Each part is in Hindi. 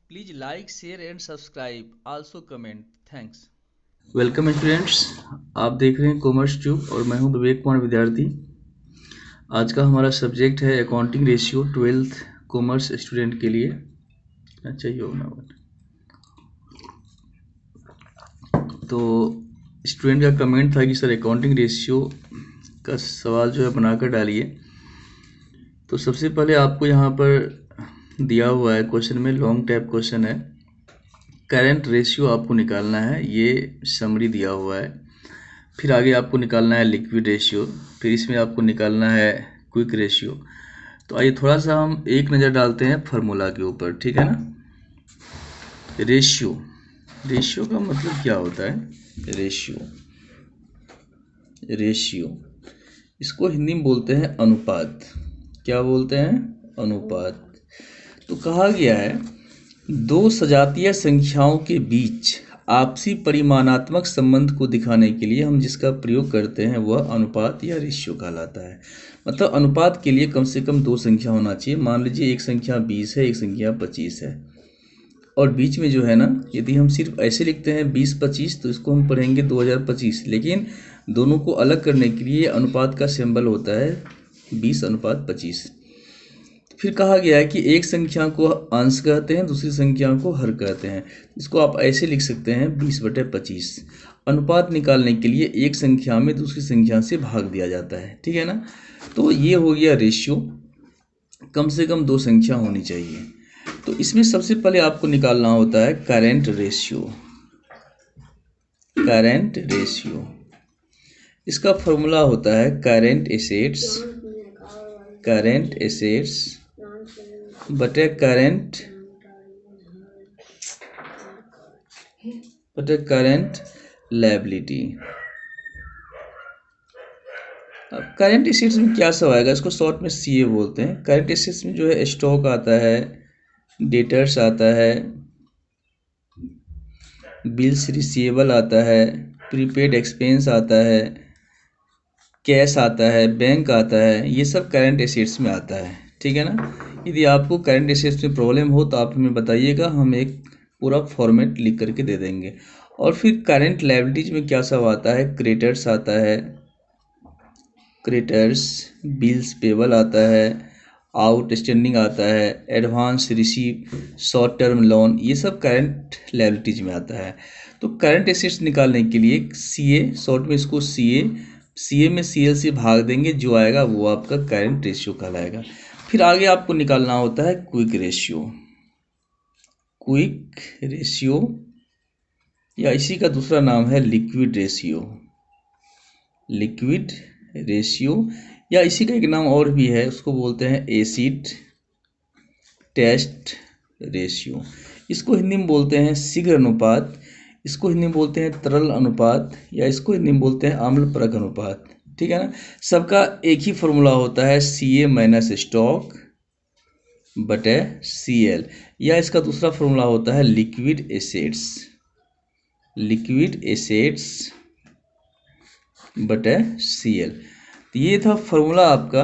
Please like, share and subscribe. Also comment. Thanks. Welcome students. आप देख रहे हैं कॉमर्स ट्यूब और मैं हूं विवेक कुमार विद्यार्थी। आज का हमारा सब्जेक्ट है accounting ratio, 12th commerce student के लिए। अच्छा ही होगा। तो स्टूडेंट का कमेंट था कि सर अकाउंटिंग रेशियो का सवाल जो है बनाकर डालिए। तो सबसे पहले आपको यहाँ पर दिया हुआ है क्वेश्चन में, लॉन्ग टाइप क्वेश्चन है। करंट रेशियो आपको निकालना है, ये समरी दिया हुआ है। फिर आगे आपको निकालना है लिक्विड रेशियो, फिर इसमें आपको निकालना है क्विक रेशियो। तो आइए थोड़ा सा हम एक नज़र डालते हैं फार्मूला के ऊपर, ठीक है ना। रेशियो, रेशियो का मतलब क्या होता है? रेशियो इसको हिंदी में बोलते हैं अनुपात। क्या बोलते हैं? अनुपात। तो कहा गया है दो सजातीय संख्याओं के बीच आपसी परिमाणात्मक संबंध को दिखाने के लिए हम जिसका प्रयोग करते हैं वह अनुपात या रेशियो कहलाता है। मतलब अनुपात के लिए कम से कम दो संख्या होना चाहिए। मान लीजिए एक संख्या 20 है, एक संख्या 25 है, और बीच में जो है ना, यदि हम सिर्फ ऐसे लिखते हैं 20-25 तो इसको हम पढ़ेंगे 2025, लेकिन दोनों को अलग करने के लिए अनुपात का सिंबल होता है 20:25। फिर कहा गया है कि एक संख्या को अंश कहते हैं, दूसरी संख्या को हर कहते हैं। इसको आप ऐसे लिख सकते हैं 20/25। अनुपात निकालने के लिए एक संख्या में दूसरी संख्या से भाग दिया जाता है, ठीक है ना। तो ये हो गया रेशियो, कम से कम दो संख्या होनी चाहिए। तो इसमें सबसे पहले आपको निकालना होता है करेंट रेशियो। करेंट रेशियो इसका फॉर्मूला होता है करेंट एसेट्स बटे करेंट लायबिलिटी। अब करेंट एसेट्स में क्या सब आएगा, इसको शॉर्ट में सीए बोलते हैं। करेंट एसेट्स में जो है स्टॉक आता है, डेटर्स आता है, बिल्स रिसीवेबल आता है, प्रीपेड एक्सपेंस आता है, कैश आता है, बैंक आता है। ये सब करंट एसेट्स में आता है, ठीक है ना। यदि आपको करंट एसेट्स में प्रॉब्लम हो तो आप हमें बताइएगा, हम एक पूरा फॉर्मेट लिख करके दे देंगे। और फिर करंट लायबिलिटीज में क्या सब आता है? क्रेडिटर्स आता है, बिल्स पेबल आता है, आउटस्टैंडिंग आता है, advance receive, short term loan, ये सब करंट लायबिलिटीज में आता है। तो करंट एसेट्स निकालने के लिए सीए, शॉर्ट में इसको सीए में सीएल से भाग देंगे, जो आएगा वो आपका करंट रेशियो कहलाएगा। फिर आगे आपको निकालना होता है क्विक रेशियो या इसी का दूसरा नाम है लिक्विड रेशियो या इसी का एक नाम और भी है, उसको बोलते हैं एसिड टेस्ट रेशियो। इसको हिंदी में बोलते हैं शीघ्र अनुपात, इसको हिंदी में बोलते हैं तरल अनुपात, या इसको हिंदी में बोलते हैं आम्ल परक अनुपात, ठीक है ना। सबका एक ही फॉर्मूला होता है सीए माइनस स्टॉक बटे सीएल, या इसका दूसरा फॉर्मूला होता है लिक्विड एसेट्स बटे सीएल। तो ये था फॉर्मूला आपका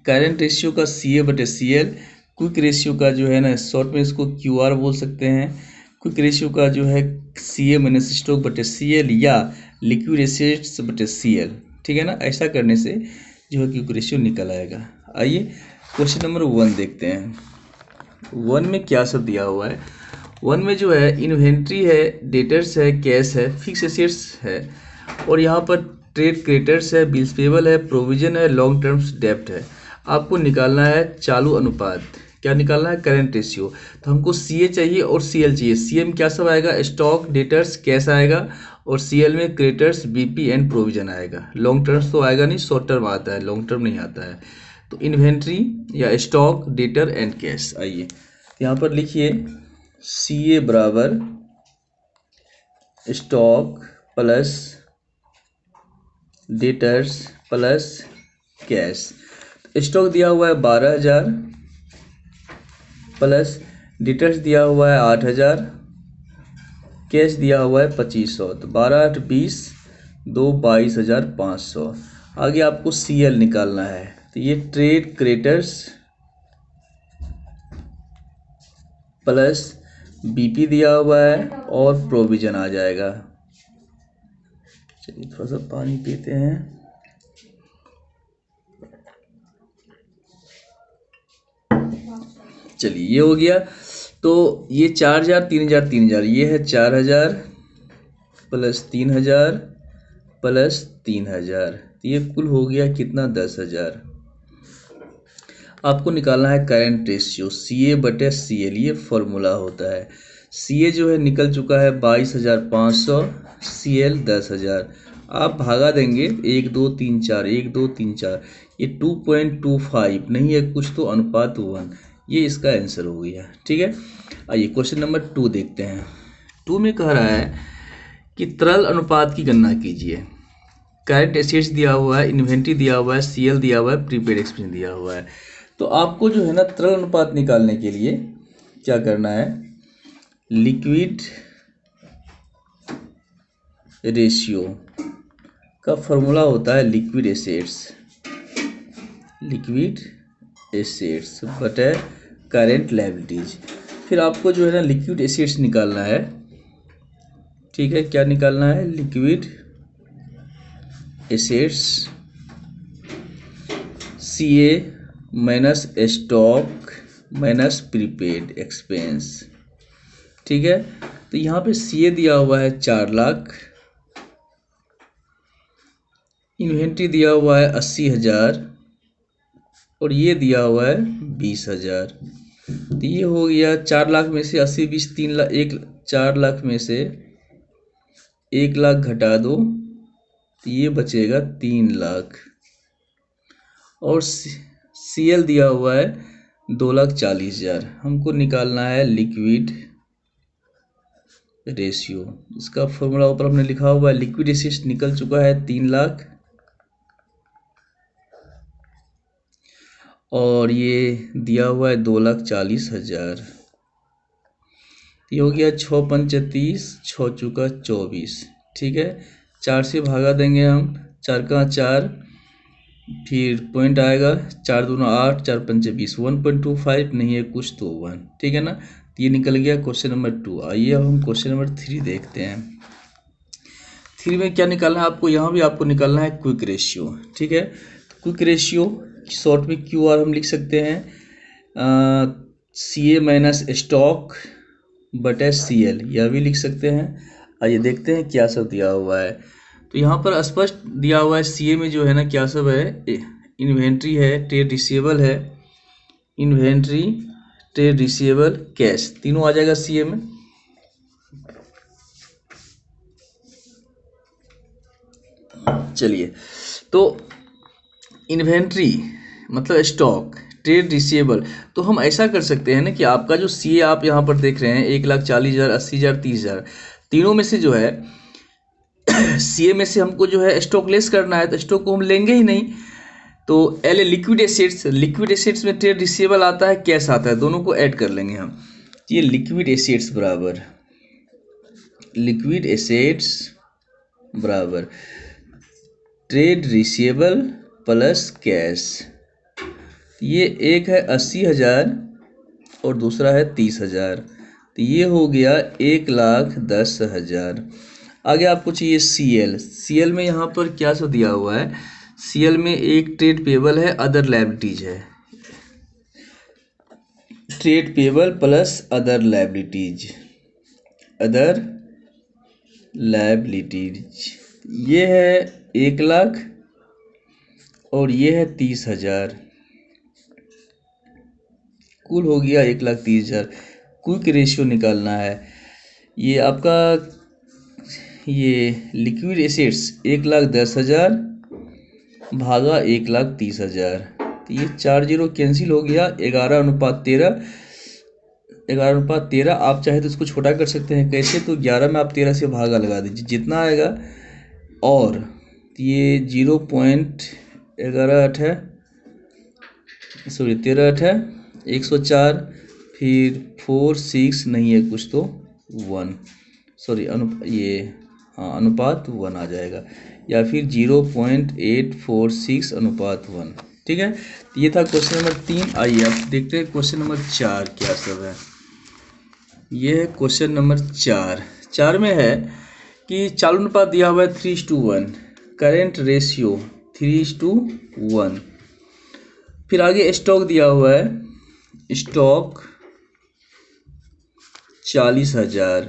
करंट रेशियो का सीए बटे सीएल। क्विक रेशियो का जो है ना, शॉर्ट में इसको क्यूआर बोल सकते हैं। क्विक रेशियो का जो है सीए माइनस स्टॉक बटे सीएल या लिक्विड एसेट्स बटे सीएल, ठीक है ना। ऐसा करने से जो है क्विक रेशियो निकल आएगा। आइए क्वेश्चन नंबर 1 देखते हैं। 1 में क्या सब दिया हुआ है? 1 में जो है इन्वेंट्री है, डेटर्स है, कैश है, फिक्स एसेट्स है, और यहाँ पर ट्रेड क्रेडिटर्स है, बिल्स पेबल है, प्रोविजन है, लॉन्ग टर्म्स डेब्ट है। आपको निकालना है चालू अनुपात। क्या निकालना है? Current ratio. तो हमको सीए चाहिए और सीएल चाहिए। सीए में क्या सब आएगा? स्टॉक, डेटर्स, कैश आएगा, और सीएल में क्रेडिटर्स, बीपी एंड प्रोविजन आएगा। लॉन्ग टर्म्स तो आएगा नहीं, शॉर्ट टर्म आता है, लॉन्ग टर्म नहीं आता है। तो इन्वेंट्री या स्टॉक, डेटर एंड कैश। आइए यहाँ पर लिखिए सीए बराबर stock plus debtors plus cash. Stock दिया हुआ है 12,000 प्लस डेटर्स दिया हुआ है 8,000, कैश दिया हुआ है 2,500। तो 12 8 20, 2 22,500। आगे आपको सीएल निकालना है। तो ये ट्रेड क्रेडिटर्स प्लस बीपी दिया हुआ है और प्रोविज़न आ जाएगा। चलिए थोड़ा सा पानी पीते हैं। चलिए ये हो गया। तो ये 4000 3000 3000, ये है 4000 प्लस 3000 प्लस 3000, तो ये कुल हो गया कितना 10,000। आपको निकालना है करंट रेशियो CA/CL, ये फॉर्मूला होता है। CA जो है निकल चुका है 22,500, CL 10,000। आप भागा देंगे 1 2 3 4, 1 2 3 4, ये 2.25 नहीं है कुछ तो अनुपात 1, ये इसका आंसर हो गया। ठीक है, आइए क्वेश्चन नंबर 2 देखते हैं। 2 में कह रहा है कि तरल अनुपात की गणना कीजिए। करंट एसेट्स दिया हुआ है, इन्वेंट्री दिया हुआ है, CL दिया हुआ है, प्रीपेड एक्सपेंस दिया हुआ है। तो आपको जो है ना तरल अनुपात निकालने के लिए क्या करना है, लिक्विड रेशियो का फॉर्मूला होता है लिक्विड एसेट्स बटे करंट लायबिलिटीज। फिर आपको जो है ना लिक्विड एसेट्स निकालना है। ठीक है, क्या निकालना है, liquid assets CA minus stock minus prepaid expense. ठीक है, तो यहाँ पे CA दिया हुआ है 4 लाख, इन्वेंट्री दिया हुआ है 80,000 और ये दिया हुआ है 20,000। तो ये हो गया 4 लाख में से 80 20 3 लाख, 4 लाख में से 1 लाख घटा दो तो ये बचेगा 3 लाख। और CL दिया हुआ है 2,40,000। हमको निकालना है लिक्विड रेशियो। इसका फॉर्मूला ऊपर हमने लिखा हुआ है, लिक्विड एसेट्स निकल चुका है 3 लाख और ये दिया हुआ है 2,40,000। ये हो गया 6 पंच 30, 6 चौका 24। ठीक है, 4 से भागा देंगे हम, 4 का 4, फिर पॉइंट आएगा, 4 दूना 8, 4 पंचे 20, 1.25 नहीं है कुछ तो 1। ठीक है ना, तो ये निकल गया क्वेश्चन नंबर 2। आइए अब हम क्वेश्चन नंबर 3 देखते हैं। 3 में क्या निकालना है आपको, यहाँ भी आपको निकालना है क्विक रेशियो। ठीक है, तो क्विक रेशियो शॉर्ट में QR हम लिख सकते हैं, CA माइनस स्टॉक बटे CL, यह भी लिख सकते हैं। आइए देखते हैं क्या सब दिया हुआ है। तो यहाँ पर स्पष्ट दिया हुआ है CA में जो है ना क्या सब है, इन्वेंट्री है, ट्रेड रिसीवेबल है, इन्वेंट्री ट्रेड रिसीवेबल कैश, तीनों आ जाएगा CA में। चलिए, तो इन्वेंट्री मतलब स्टॉक, ट्रेड रिसीवेबल, तो हम ऐसा कर सकते हैं ना कि आपका जो CA आप यहाँ पर देख रहे हैं 1,40,000, 80,000, 30,000, तीनों में से जो है CA में से हमको जो है स्टॉक लेस करना है, तो स्टॉक को हम लेंगे ही नहीं। तो L लिक्विड एसेट्स में ट्रेड रिसीवेबल आता है, कैश आता है, दोनों को ऐड कर लेंगे हम। ये लिक्विड एसेट्स बराबर ट्रेड रिसीवेबल प्लस कैश। ये एक है 80,000 और दूसरा है 30,000, तो ये हो गया 1,10,000। आगे आपको चाहिए CL में यहाँ पर क्या सब दिया हुआ है, CL में एक ट्रेड पेबल है, अदर लायबिलिटीज है, trade payable plus other liabilities, ये है 1 लाख और ये है 30,000, कुल हो गया 1,30,000। क्विक रेशियो निकालना है। ये आपका ये लिक्विड एसेट्स 1,10,000 भागा 1,30,000, तो ये 4 जीरो कैंसिल हो गया, 11:13। आप चाहे तो इसको छोटा कर सकते हैं, कैसे, तो 11 में आप 13 से भागा लगा दीजिए, जितना आएगा, और ये 13 104, फिर 4 6 नहीं है कुछ तो 1, सॉरी अनुपात 1 आ जाएगा, या फिर 0.846 अनुपात 1। ठीक है, तो ये था क्वेश्चन नंबर 3। आइए अब देखते हैं क्वेश्चन नंबर 4 क्या सब है। ये है क्वेश्चन नंबर 4 में है कि चालू अनुपात दिया हुआ है 3:1, करेंट रेशियो 3:1। फिर आगे स्टॉक दिया हुआ है, स्टॉक 40,000,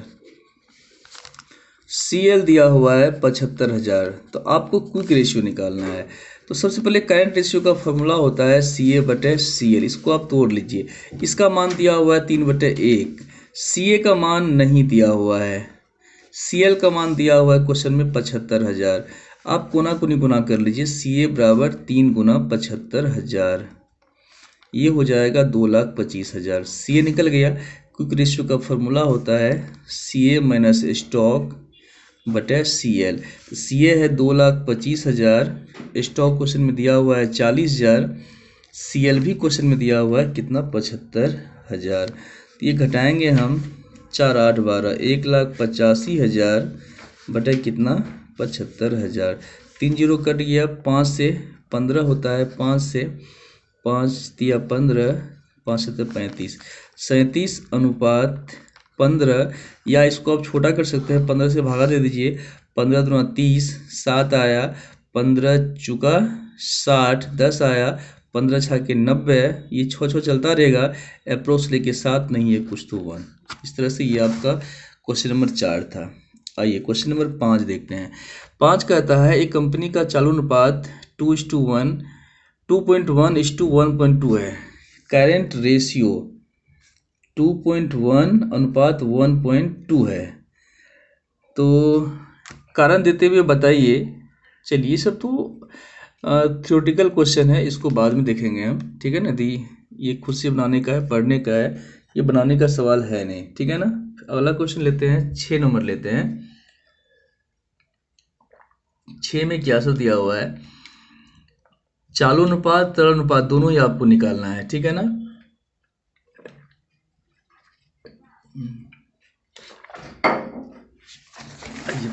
CL दिया हुआ है 75,000। तो आपको क्विक रेशियो निकालना है। तो सबसे पहले करंट रेशियो का फॉर्मूला होता है CA/CL। इसको आप तोड़ लीजिए। इसका मान दिया हुआ है 3/1, CA का मान नहीं दिया हुआ है, CL का मान दिया हुआ है क्वेश्चन में 75,000। आप कोना कोनी गुना कर लीजिए, CA बराबर 3 गुना 75,000, ये हो जाएगा 2,25,000। CA निकल गया। क्विक रेशियो का फॉर्मूला होता है CA माइनस स्टॉक बटे CL। CA है 2,25,000, स्टॉक क्वेश्चन में दिया हुआ है 40,000, CL भी क्वेश्चन में दिया हुआ है कितना 75,000। तो ये घटाएंगे हम, 4 8 12, 1,85,000 बटे कितना 75,000। 3 जीरो कट गया, 5 से 15 होता है, 5 से 5 दिया 15, 5 से 35, 37:15। या इसको आप छोटा कर सकते हैं, 15 से भागा दे दीजिए, 15 दूना 30, 7 आया, 15 चुका 60, 10 आया, 15 छाके 90, ये 6 चलता रहेगा, अप्रोक्स लेके 7 नहीं है कुछ तो 1। इस तरह से ये आपका क्वेश्चन नंबर 4 था। आइए क्वेश्चन नंबर 5 देखते हैं। 5 कहता है एक कंपनी का चालू अनुपात 2:1, 2.1:1.2 है, करेंट रेशियो 2.1:1.2 है। तो कारण देते हुए बताइए। चलिए, सब तो थ्योरेटिकल क्वेश्चन है, इसको बाद में देखेंगे हम, ठीक है ना। दी ये खुद से बनाने का है, पढ़ने का है, ये बनाने का सवाल है नहीं, ठीक है ना। अगला क्वेश्चन लेते हैं, 6 नंबर लेते हैं। 6 में क्या सब दिया हुआ है, चालू अनुपात तरल अनुपात दोनों ही आपको निकालना है, ठीक है ना।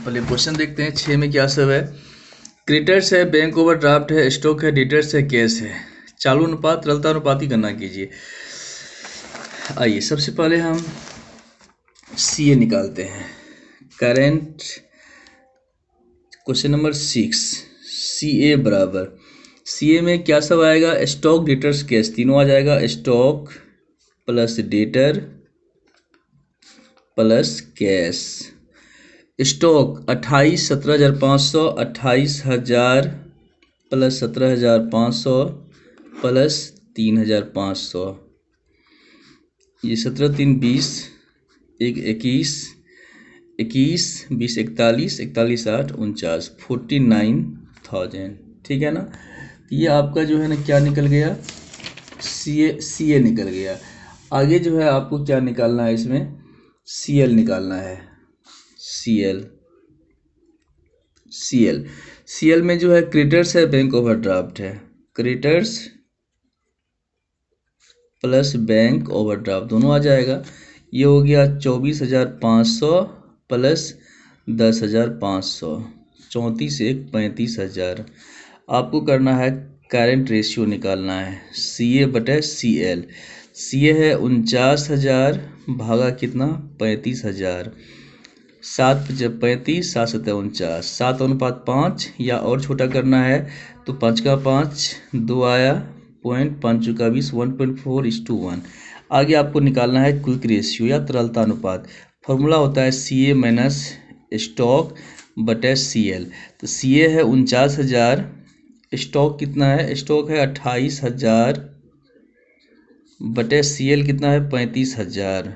पहले क्वेश्चन देखते हैं। 6 में क्या सब है, क्रेडिटर्स है, बैंक ओवरड्राफ्ट है, स्टॉक है, डेटर्स है, कैश है। चालू अनुपात तरलता अनुपात की गणना कीजिए। आइए सबसे पहले हम CA निकालते हैं, करेंट। क्वेश्चन नंबर 6, CA बराबर, CA में क्या सब आएगा, स्टॉक डेटर्स कैश तीनों आ जाएगा, stock plus debtor plus cash. Stock 28 17,500, 28,000 plus 17,500 plus 3,500, ये 17 3 20, 1 21, 21 20 41, 41 8 49, 49,000, ठीक है ना। ये आपका जो है ना क्या निकल गया, CA निकल गया। आगे जो है आपको क्या निकालना है, इसमें CL निकालना है, CL में जो है क्रेडिटर्स है, बैंक ओवरड्राफ्ट है, क्रेडिटर्स प्लस बैंक ओवरड्राफ्ट दोनों आ जाएगा। ये हो गया 24,500 प्लस 10,500, 34 1 35,000। आपको करना है करंट रेशियो निकालना है, CA/CL। CA है 49,000 भागा कितना 35,000, 7 × 35, 7 × 49, 7:5, या और छोटा करना है तो 5 का 5 2 आया, 5 चुका 20, 1.4:1। आगे आपको निकालना है क्विक रेशियो या तरलता अनुपात। फॉर्मूला होता है CA माइनस स्टॉक बटे CL। तो CA है 49,000, स्टॉक कितना है, स्टॉक है 28,000 बटे CL कितना है 35,000।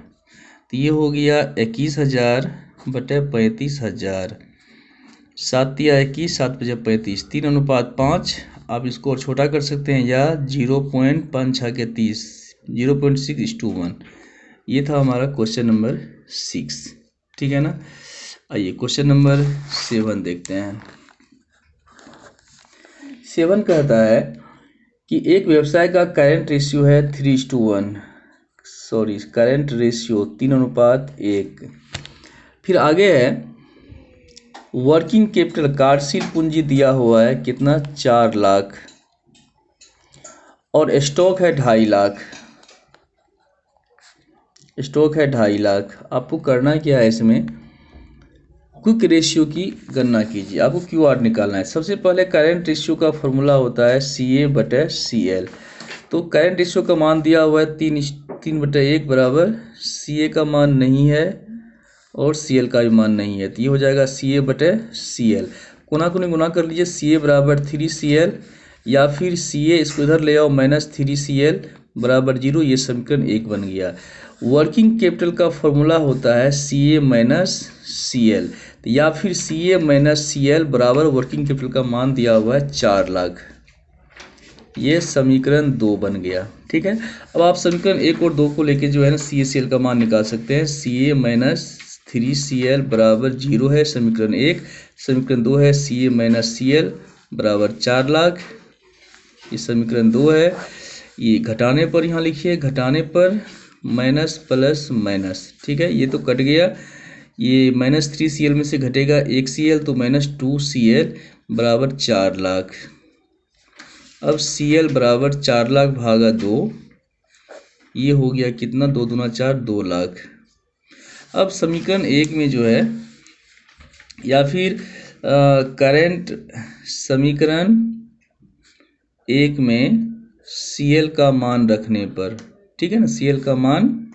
तो ये हो गया 21,000 बटे 35,000, 7 या 21, 7 × 35, 3:5। आप इसको और छोटा कर सकते हैं, या 0.5×30, 0.6:1। ये था हमारा क्वेश्चन नंबर 6, ठीक है ना। आइए क्वेश्चन नंबर 7 देखते हैं। 7 कहता है कि एक व्यवसाय का करंट रेशियो है 3:1, करंट रेशियो 3:1। फिर आगे है वर्किंग कैपिटल, कार्यशील पूंजी दिया हुआ है कितना 4 लाख, और स्टॉक है 2.5 लाख। स्टॉक है 2.5 लाख। आपको करना क्या है, इसमें क्विक रेशियो की गणना कीजिए। आपको क्यूआर निकालना है। सबसे पहले करंट रेशियो का फॉर्मूला होता है CA/CL। तो करंट रेशियो का मान दिया हुआ है 3/1 बराबर CA का मान नहीं है और CL का भी मान नहीं है, तो ये हो जाएगा CA/CL। कोना कोनी गुना कर लीजिए, CA बराबर 3CL, या फिर CA इसको इधर ले आओ -3CL बराबर 0। ये समीकरण 1 बन गया। वर्किंग कैपिटल का फॉर्मूला होता है CA-CL, या फिर CA-CL बराबर वर्किंग कैपिटल का मान दिया हुआ है 4 लाख। ये समीकरण 2 बन गया। ठीक है, अब आप समीकरण 1 और 2 को लेके जो है ना CA-CL का मान निकाल सकते हैं। CA-3CL बराबर 0 है समीकरण 1। समीकरण 2 है CA-CL बराबर 4 लाख। ये समीकरण 2 है। ये घटाने पर यहाँ लिखिए, घटाने पर माइनस प्लस माइनस। ठीक है, ये तो कट गया। ये -3CL में से घटेगा 1CL, तो -2CL बराबर 4 लाख। अब CL बराबर 4 लाख भागा 2, ये हो गया कितना, 2 दूना 4, 2 लाख। अब समीकरण 1 में जो है, या फिर करंट समीकरण 1 में CL का मान रखने पर, ठीक है ना, CL का मान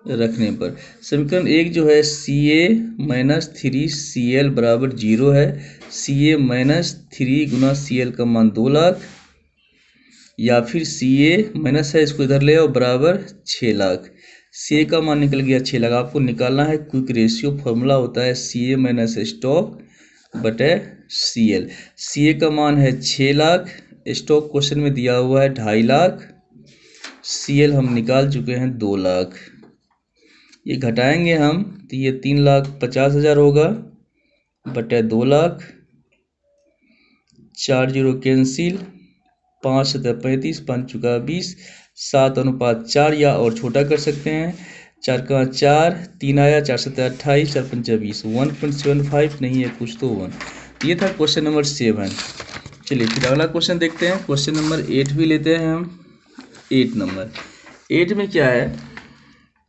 रखने पर समीकरण 1 जो है CA-3CL बराबर 0 है। CA-3 गुना CL का मान 2 लाख, या फिर CA माइनस है, इसको इधर ले आओ, बराबर 6 लाख। CA का मान निकल गया 6 लाख। आपको निकालना है क्विक रेशियो। फॉर्मूला होता है CA माइनस स्टॉक बटे CL। CA का मान है 6 लाख, स्टॉक क्वेश्चन में दिया हुआ है 2.5 लाख, CL हम निकाल चुके हैं 2 लाख। ये घटाएंगे हम तो ये 3,50,000 होगा बटे 2 लाख। 4 0 कैंसिल, 5 7 35, 5 चुका 20, 7:4, या और छोटा कर सकते हैं। 4 का 4, 3 आया, 4 7 28, 4 5 20, 1.75 नहीं है कुछ तो 1। ये था क्वेश्चन नंबर 7। चलिए फिर अगला क्वेश्चन देखते हैं। क्वेश्चन नंबर 8 भी लेते हैं हम। 8 नंबर 8 में क्या है,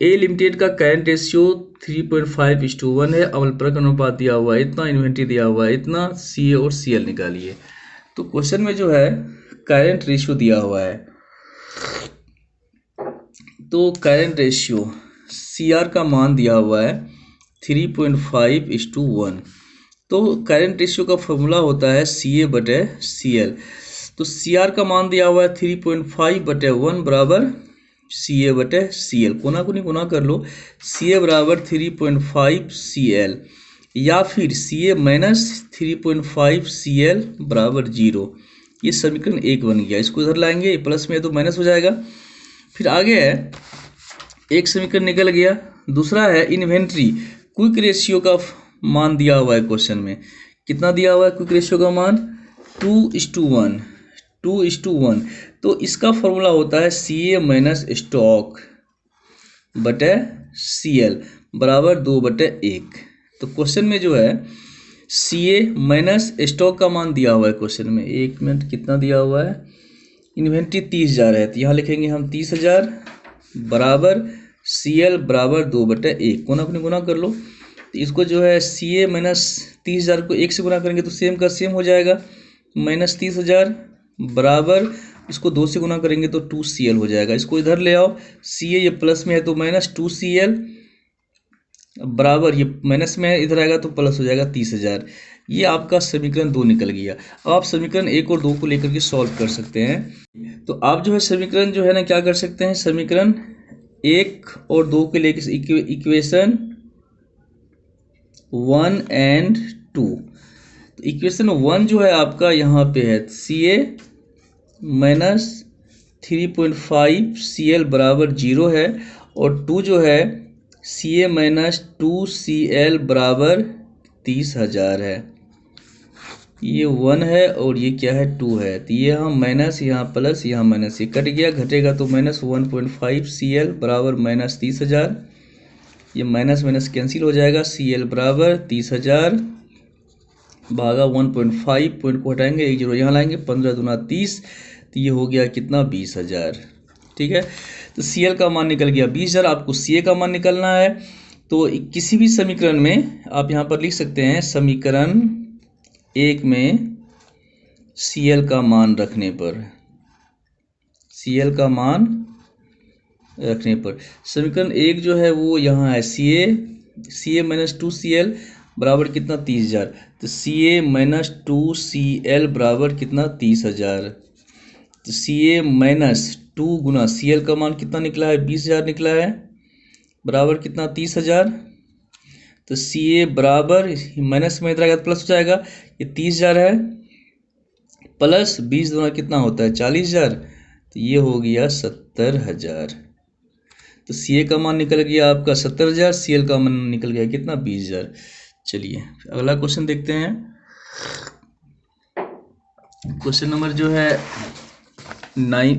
ए लिमिटेड का करंट रेशियो 3.5:1 है। अमलप्रक अनुपात दिया हुआ है इतना, इन्वेंट्री दिया हुआ है इतना, CA और CL निकालिए। तो क्वेश्चन में जो है करंट रेशियो दिया हुआ है, तो करंट रेशियो CR का मान दिया हुआ है 3.5:1। तो करंट रेशियो का फॉर्मूला होता है CA/CL। तो CR का मान दिया हुआ है 3.5/1 बराबर CA/CL। कोना कोनी गुना कर लो, CA बराबर 3.5CL, या फिर CA माइनस 3.5CL बराबर 0। ये समीकरण 1 बन गया। इसको इधर लाएंगे, प्लस में है तो माइनस हो जाएगा। फिर आगे है, एक समीकरण निकल गया। दूसरा है इन्वेंट्री। क्विक रेशियो का मान दिया हुआ है क्वेश्चन में। कितना दिया हुआ है क्विक रेशियो का मान, 2:1। 2:1। तो इसका फॉर्मूला होता है CA माइनस स्टॉक बटे CL बराबर 2/1। तो क्वेश्चन में जो है CA माइनस स्टॉक का मान दिया हुआ है क्वेश्चन में। 1 मिनट, कितना दिया हुआ है, इन्वेंट्री 30,000 है, तो यहाँ लिखेंगे हम 30,000 बराबर CL बराबर 2/1। कोना अपने गुना कर लो, तो इसको जो है CA माइनस 30,000 को 1 से गुना करेंगे तो सेम का सेम हो जाएगा, -30,000 बराबर, इसको 2 से गुना करेंगे तो 2CL हो जाएगा। इसको इधर ले आओ, CA ये प्लस में है तो -2CL बराबर, ये माइनस में इधर आएगा तो प्लस हो जाएगा 30,000। ये आपका समीकरण 2 निकल गया। अब आप समीकरण 1 और 2 को लेकर के सॉल्व कर सकते हैं। तो आप जो है समीकरण जो है ना क्या कर सकते हैं, समीकरण 1 और 2 के लेकर इक्वेशन 1 और 2। तो इक्वेशन 1 जो है आपका यहाँ पे है CA माइनस 3.5CL बराबर 0 है, और 2 जो है CA माइनस 2CL बराबर 30,000 है। ये 1 है और ये क्या है, 2 है। तो ये यहाँ माइनस, यहाँ प्लस, यहाँ माइनस, ये कट गया, घटेगा तो -1.5CL बराबर -30,000। ये माइनस माइनस कैंसिल हो जाएगा, CL बराबर 30,000 भागा 1.5, पॉइंट को हटाएंगे, 1 0 यहाँ लाएंगे, 15 दूना 30, तो ये हो गया कितना, 20,000। ठीक है। तो सी एल का मान निकल गया 20,000। आपको सी ए का मान निकलना है, तो किसी भी समीकरण में आप यहाँ पर लिख सकते हैं समीकरण 1 में सी एल का मान रखने पर, सी एल का मान रखने पर समीकरण 1 जो है वो यहाँ है सी ए माइनस 2 सी एल बराबर कितना 30,000। तो सी ए माइनस 2 सी एल बराबर कितना 30,000। तो सी ए माइनस 2 गुना सी एल का मान कितना निकला है 20,000 निकला है, बराबर कितना 30,000। तो सी ए बराबर माइनस में इधर आएगा प्लस हो जाएगा, ये 30,000 है प्लस 20 गुना कितना होता है 40,000, तो ये हो गया 70,000। तो सी ए का मान निकल गया आपका 70,000, सी एल का मान निकल गया कितना 20,000। चलिए अगला क्वेश्चन देखते हैं। क्वेश्चन नंबर जो है 9